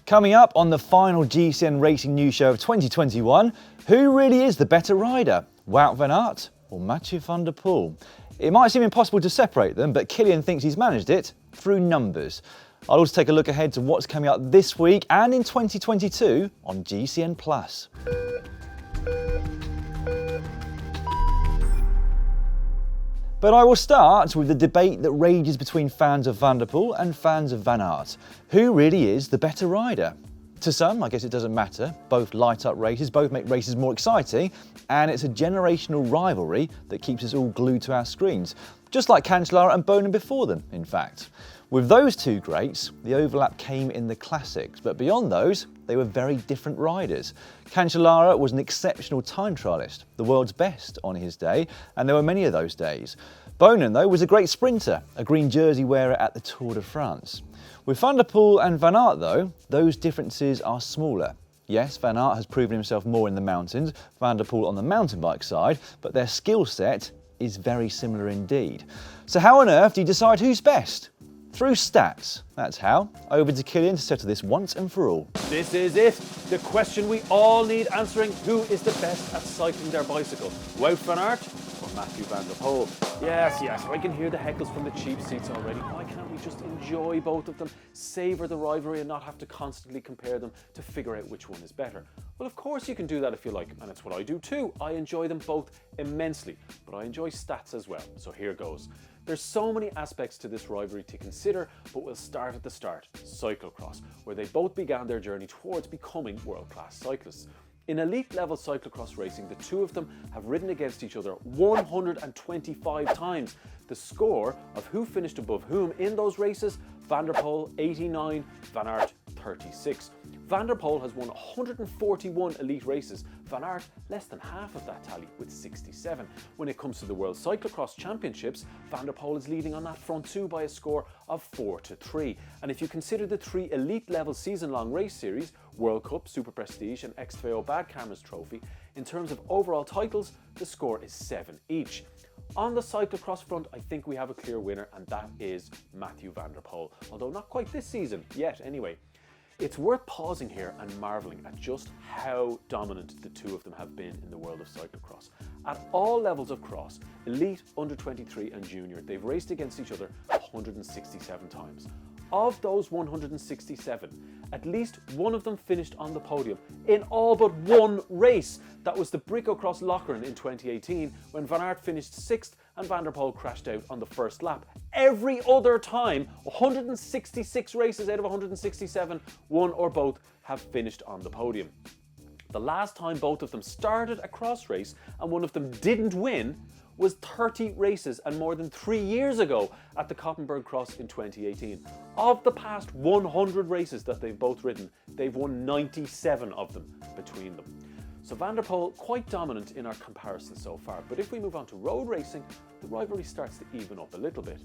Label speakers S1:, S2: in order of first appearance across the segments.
S1: Coming up on the final GCN Racing News Show of 2021, who really is the better rider, Wout van Aert or Mathieu van der Poel? It might seem impossible to separate them, but Cillian thinks he's managed it through numbers. I'll also take a look ahead to what's coming up this week and in 2022 on GCN+. But I will start with the debate that rages between fans of Van der Poel and fans of Van Aert. Who really is the better rider? To some, I guess it doesn't matter. Both light up races, both make races more exciting, and it's a generational rivalry that keeps us all glued to our screens. Just like Cancellara and Bowman before them, in fact. With those two greats, the overlap came in the classics, but beyond those, they were very different riders. Cancellara was an exceptional time trialist, the world's best on his day, and there were many of those days. Bowman, though, was a great sprinter, a green jersey wearer at the Tour de France. With Van der Poel and Van Aert, though, those differences are smaller. Yes, Van Aert has proven himself more in the mountains, Van der Poel on the mountain bike side, but their skill set is very similar indeed. So how on earth do you decide who's best? Through stats, that's how. Over to Cillian to settle this once and for all.
S2: This is it, the question we all need answering. Who is the best at cycling their bicycle? Wout van Aert or Mathieu van der Poel? Yes, I can hear the heckles from the cheap seats already. Why can't we just enjoy both of them, savour the rivalry and not have to constantly compare them to figure out which one is better? Well, of course you can do that if you like, and it's what I do too. I enjoy them both immensely, but I enjoy stats as well, so here goes. There's so many aspects to this rivalry to consider, but we'll start at the start, cyclo-cross, where they both began their journey towards becoming world-class cyclists. In elite-level cyclo-cross racing, the two of them have ridden against each other 125 times. The score of who finished above whom in those races, Van der Poel 89, Van Aert 36. Van der Poel has won 141 elite races, Van Aert less than half of that tally with 67. When it comes to the World Cyclo-cross Championships, Van der Poel is leading on that front too by a score of 4-3. And if you consider the three elite level season-long race series, World Cup, Super Prestige and XFAO Bad Cameras Trophy, in terms of overall titles, the score is 7 each. On the cyclocross front, I think we have a clear winner, and that is Mathieu van der Poel, although not quite this season yet anyway. It's worth pausing here and marvelling at just how dominant the two of them have been in the world of cyclocross. At all levels of cross, elite, under 23 and junior, they've raced against each other 167 times. Of those 167, at least one of them finished on the podium in all but one race. That was the Brico-Cross Lochern in 2018, when Van Aert finished 6th and Van der Poel crashed out on the first lap. Every other time, 166 races out of 167, one or both have finished on the podium. The last time both of them started a cross race and one of them didn't win was 30 races and more than 3 years ago at the Koppenberg Cross in 2018. Of the past 100 races that they've both ridden, they've won 97 of them between them. So Van der Poel quite dominant in our comparison so far, but if we move on to road racing, the rivalry starts to even up a little bit.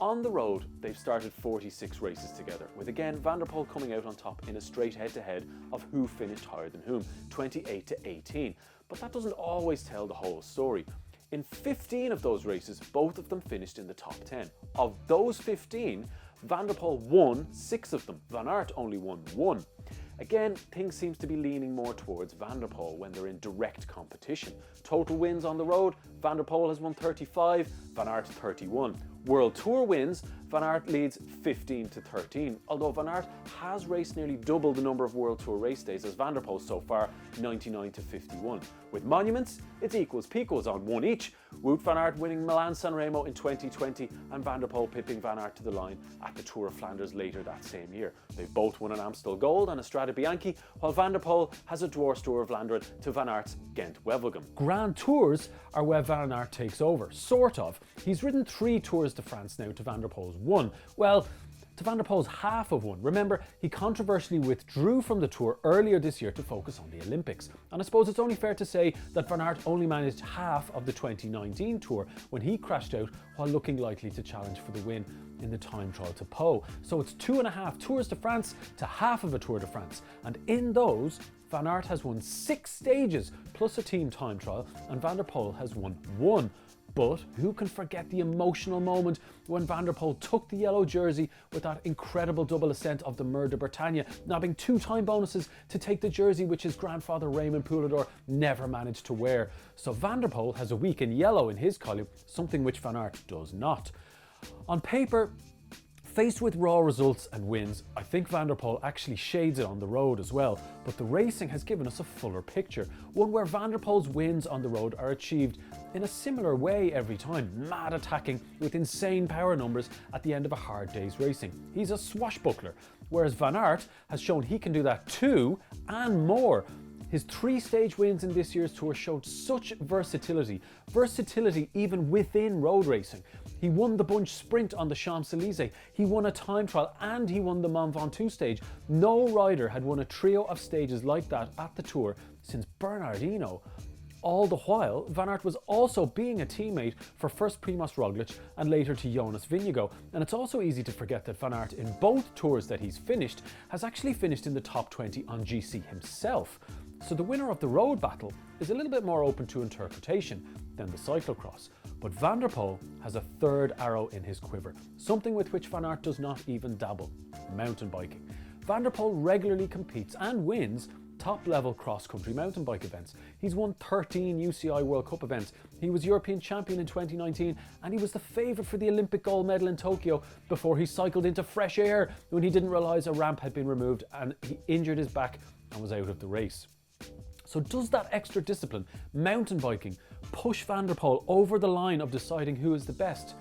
S2: On the road, they've started 46 races together, with again Van der Poel coming out on top in a straight head-to-head of who finished higher than whom, 28-18. But that doesn't always tell the whole story. In 15 of those races, both of them finished in the top 10. Of those 15, Van der Poel won 6 of them. Van Aert only won 1. Again, things seems to be leaning more towards Van der Poel when they're in direct competition. Total wins on the road, Van der Poel has won 35, Van Aert 31. World Tour wins, Van Aert leads 15-13, although Van Aert has raced nearly double the number of World Tour race days as Van der Poel so far, 99-51. With monuments, it's equals pequals on 1 each. Wout van Aert winning Milan-San Remo in 2020 and Van der Poel pipping Van Aert to the line at the Tour of Flanders later that same year. They've both won an Amstel Gold and a Strade Bianchi, while Van der Poel has a Dwarfs Tour of Vlaanderen to Van Aert's Ghent-Wevelgem. Grand Tours are where Van Aert takes over, sort of. He's ridden 3 Tours de France now to Van der Poel's 1. Well, to Van der Poel's half of 1. Remember, he controversially withdrew from the Tour earlier this year to focus on the Olympics. And I suppose it's only fair to say that Van Aert only managed half of the 2019 Tour when he crashed out while looking likely to challenge for the win in the time trial to Poel. So it's 2.5 Tours de France to half of a Tour de France. And in those, Van Aert has won 6 stages plus a team time trial and Van der Poel has won 1. But who can forget the emotional moment when Van der Poel took the yellow jersey with that incredible double ascent of the Mur de Bretagne, nabbing 2 time bonuses to take the jersey which his grandfather Raymond Poulidor never managed to wear. So Van der Poel has a week in yellow in his column, something which Van Aert does not. On paper, faced with raw results and wins, I think Van der Poel actually shades it on the road as well, but the racing has given us a fuller picture, one where Van der Poel's wins on the road are achieved in a similar way every time, mad attacking with insane power numbers at the end of a hard day's racing. He's a swashbuckler, whereas Van Aert has shown he can do that too, and more. His 3-stage wins in this year's Tour showed such versatility even within road racing. He won the bunch sprint on the Champs-Élysées, he won a time trial, and he won the Mont Ventoux stage. No rider had won a trio of stages like that at the Tour since Bernardino. All the while, Van Aert was also being a teammate for first Primož Roglič and later to Jonas Vingegaard. And it's also easy to forget that Van Aert in both tours that he's finished has actually finished in the top 20 on GC himself. So the winner of the road battle is a little bit more open to interpretation than the cyclo-cross. But Van der Poel has a third arrow in his quiver, something with which Van Aert does not even dabble: mountain biking. Van der Poel regularly competes and wins top-level cross-country mountain bike events. He's won 13 UCI World Cup events. He was European champion in 2019 and he was the favourite for the Olympic gold medal in Tokyo before he cycled into fresh air when he didn't realise a ramp had been removed and he injured his back and was out of the race. So does that extra discipline, mountain biking, push Van der Poel over the line of deciding who is the best?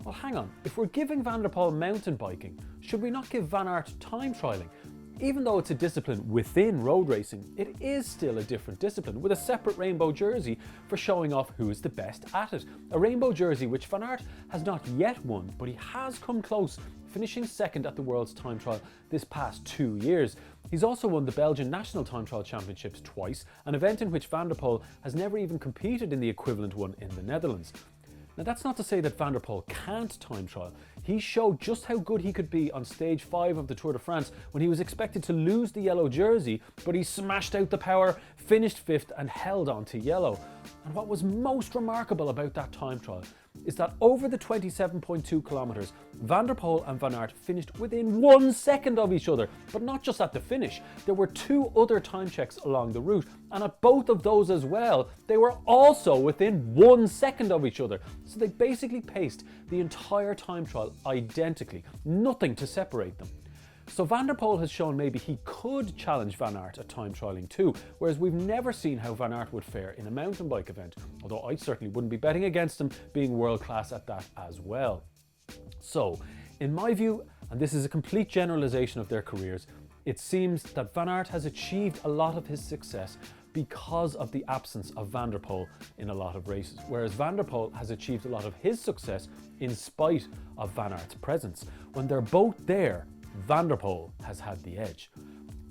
S2: Well, hang on, if we're giving Van der Poel mountain biking, should we not give Van Aert time trialling? Even though it's a discipline within road racing, it is still a different discipline with a separate rainbow jersey for showing off who is the best at it. A rainbow jersey which Van Aert has not yet won, but he has come close, finishing second at the World's Time Trial this past 2 years. He's also won the Belgian National Time Trial Championships twice, an event in which Van der Poel has never even competed in the equivalent one in the Netherlands. Now that's not to say that Van der Poel can't time trial. He showed just how good he could be on stage 5 of the Tour de France when he was expected to lose the yellow jersey, but he smashed out the power, finished 5th and held on to yellow. And what was most remarkable about that time trial is that over the 27.2 kilometers, Van der Poel and Van Aert finished within 1 second of each other, but not just at the finish. There were 2 other time checks along the route, and at both of those as well, they were also within 1 second of each other. So they basically paced the entire time trial identically, nothing to separate them. So Van der Poel has shown maybe he could challenge Van Aert at time trialling too, whereas we've never seen how Van Aert would fare in a mountain bike event, although I certainly wouldn't be betting against him being world class at that as well. So, in my view, and this is a complete generalization of their careers, it seems that Van Aert has achieved a lot of his success because of the absence of Van der Poel in a lot of races, whereas Van der Poel has achieved a lot of his success in spite of Van Aert's presence. When they're both there, Van der Poel has had the edge.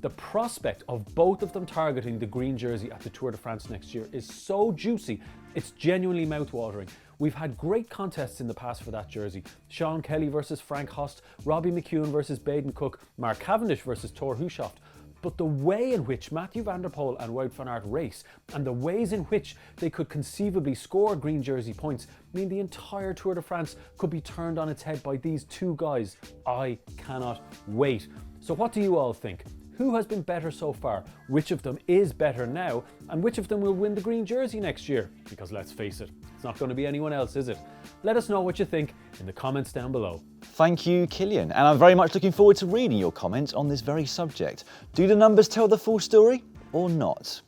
S2: The prospect of both of them targeting the green jersey at the Tour de France next year is so juicy, it's genuinely mouthwatering. We've had great contests in the past for that jersey. Cillian Kelly versus Frank Host, Robbie McEwen versus Baden Cook, Mark Cavendish versus Thor Hushovd. But the way in which Mathieu van der Poel and Wout van Aert race and the ways in which they could conceivably score green jersey points mean the entire Tour de France could be turned on its head by these 2 guys. I cannot wait. So what do you all think? Who has been better so far? Which of them is better now? And which of them will win the green jersey next year? Because let's face it, it's not going to be anyone else, is it? Let us know what you think in the comments down below.
S1: Thank you, Cillian, and I'm very much looking forward to reading your comments on this very subject. Do the numbers tell the full story or not?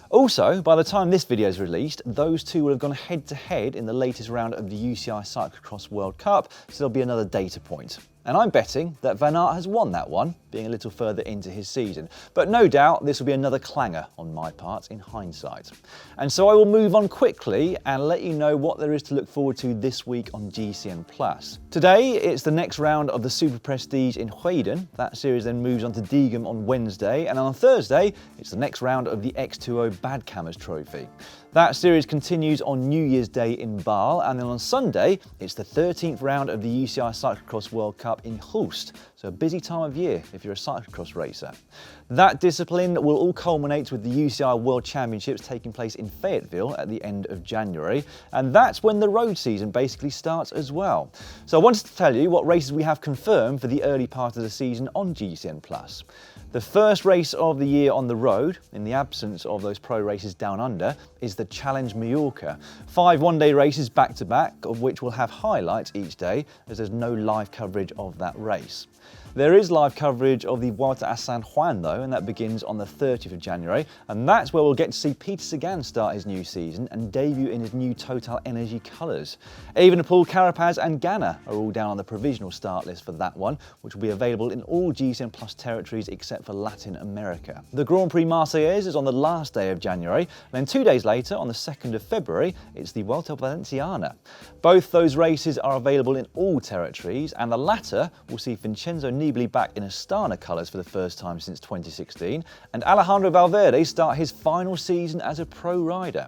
S1: Also, by the time this video is released, those 2 will have gone head to head in the latest round of the UCI Cyclo-cross World Cup, so there'll be another data point. And I'm betting that Van Aert has won that one, being a little further into his season. But no doubt this will be another clanger on my part in hindsight. And so I will move on quickly and let you know what there is to look forward to this week on GCN+. Today it's the next round of the Super Prestige in Huiden. That series then moves on to Diegem on Wednesday, and on Thursday it's the next round of the X2O Badkammers Trophy. That series continues on New Year's Day in Baal, and then on Sunday it's the 13th round of the UCI Cyclo-cross World Cup in Hulst. so a busy time of year if you're a cyclo-cross racer. That discipline will all culminate with the UCI World Championships taking place in Fayetteville at the end of January, and that's when the road season basically starts as well. So I wanted to tell you what races we have confirmed for the early part of the season on GCN+. The first race of the year on the road, in the absence of those pro races down under, is the Challenge Mallorca. 5 one-day races back-to-back, of which will have highlights each day, as there's no live coverage of that race. There is live coverage of the Vuelta a San Juan though, and that begins on the 30th of January, and that's where we'll get to see Peter Sagan start his new season and debut in his new Total Energy colours. Evenepoel, Carapaz and Ganna are all down on the provisional start list for that one, which will be available in all GCN Plus territories except for Latin America. The Grand Prix Marseillaise is on the last day of January, and then 2 days later, on the 2nd of February, it's the Vuelta Valenciana. Both those races are available in all territories, and the latter will see Vincenzo Nibali back in Astana colours for the first time since 2016, and Alejandro Valverde start his final season as a pro rider.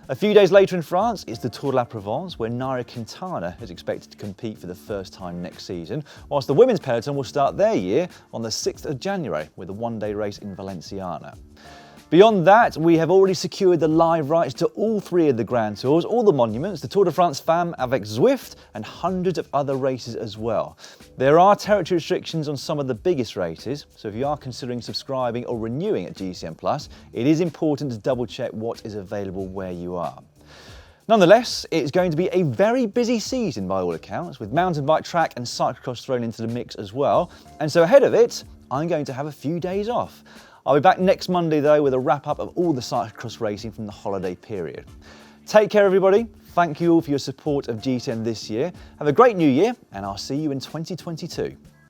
S1: A few days later in France, it's the Tour de la Provence, where Nairo Quintana is expected to compete for the first time next season, whilst the women's peloton will start their year on the 6th of January with a one-day race in Valenciana. Beyond that, we have already secured the live rights to all 3 of the Grand Tours, all the monuments, the Tour de France Femmes avec Zwift, and hundreds of other races as well. There are territory restrictions on some of the biggest races, so if you are considering subscribing or renewing at GCN+, it is important to double check what is available where you are. Nonetheless, it's going to be a very busy season by all accounts, with mountain bike track and cyclocross thrown into the mix as well, and so ahead of it, I'm going to have a few days off. I'll be back next Monday though with a wrap up of all the cyclocross racing from the holiday period. Take care everybody, thank you all for your support of GCN this year, have a great new year and I'll see you in 2022.